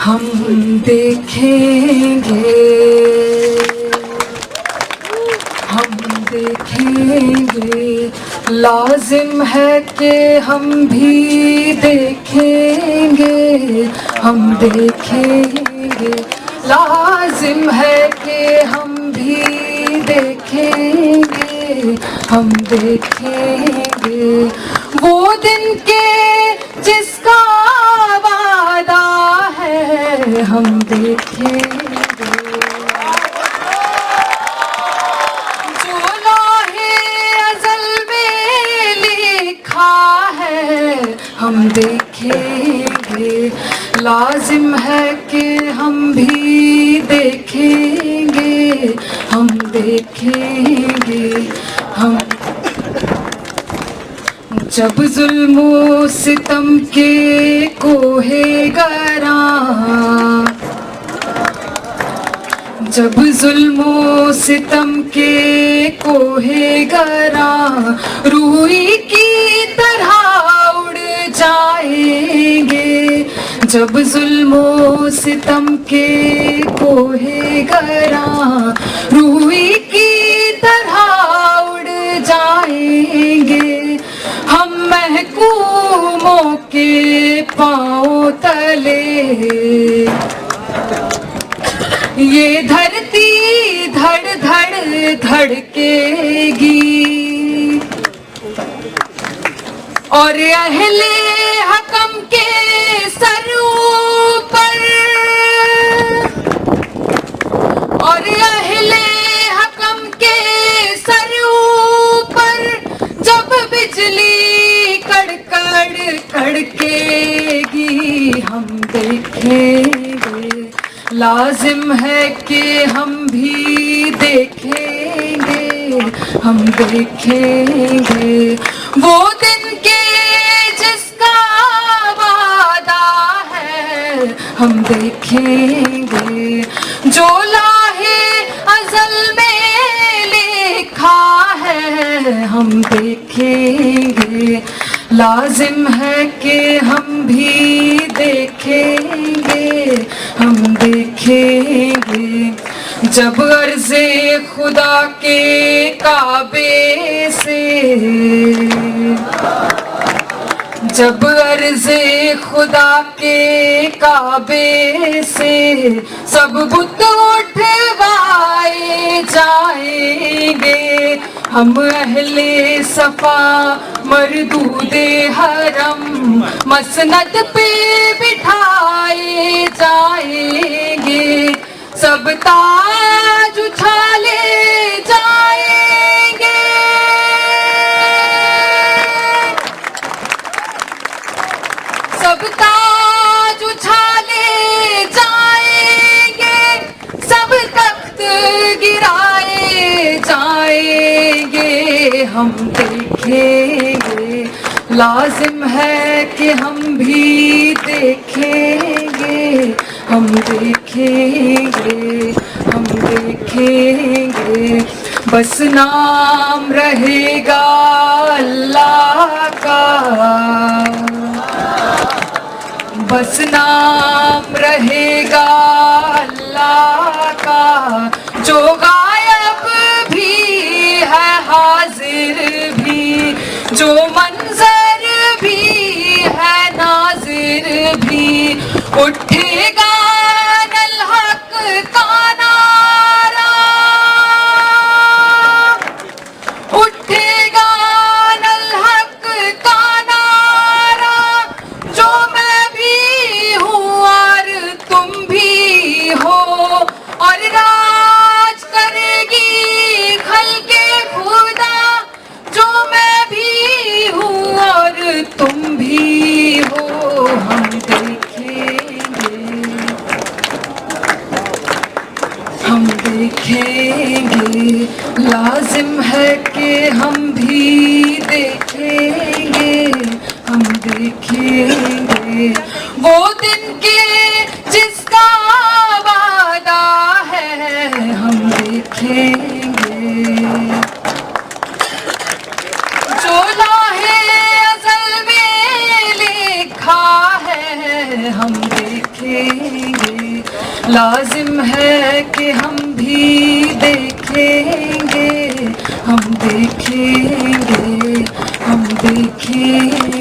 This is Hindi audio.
हम देखेंगे, हम देखेंगे, लाजिम है कि हम भी देखेंगे, हम देखेंगे, लाजिम है कि हम भी देखेंगे, हम देखेंगे वो दिन के जिसका वादा है, हम देखेंगे जो लौहे अज़ल में लिखा है, हम देखेंगे, लाजिम है कि हम भी देखेंगे, हम देखेंगे, हम जब जुल्म सितम के कोहे गरा, जब जुल्म सितम के कोहे गरा रूई की तरह उड़ जाएंगे, जब जुल्म सितम के कोहे गरा रूई की तरह उड़ जाएंगे, हम महकूमों के पांव तले ये धरती धड़ धड़ धड़केगी, और अहले हकम के सरों पर, और अहले हकम के सरों पर जब बिजली कड़कड़ कड़केगी, हम देखेंगे, लाजिम है कि हम भी देखेंगे, हम देखेंगे वो दिन के जिसका वादा है, हम देखेंगे जो लौहे अज़ल में लिखा है, हम देखेंगे, लाजिम है कि हम भी देखेंगे, हम देखेंगे जब अर्ज़े खुदा के काबे से, जब अर्ज़े खुदा के काबे से सब बुत उठवाए जाएंगे, हम अहले सफा मरदूदे हरम मसनद पे बिठाए जाएंगे, सब ताज उछाले जाएंगे, सब ताज उछाले जाएंगे, सब तख्त गिराए जाएंगे, हम देखेंगे, लाजिम है कि हम भी देखेंगे, हम देखेंगे, हम देखेंगे, बस नाम रहेगा अल्लाह का, बस नाम रहेगा अल्लाह का, जो गायब भी है हाजिर भी, जो मंजर भी है नाजिर भी, उठेगा अल हक का नारा, उठेगा अल हक का नारा, जो मैं भी हूँ और तुम भी हो, और राज करेगी खल्के खुदा, जो मैं भी हूँ और तुम भी हो, हम देखेंगे, हम देखेंगे, लाजिम है कि हम भी देखेंगे, हम देखेंगे वो दिन के जिसका वादा है, हम देखेंगे जो लौहे अज़ल में लिखा है, हम देखेंगे। लाजिम है कि हम भी देखेंगे, हम देखेंगे, हम देखेंगे।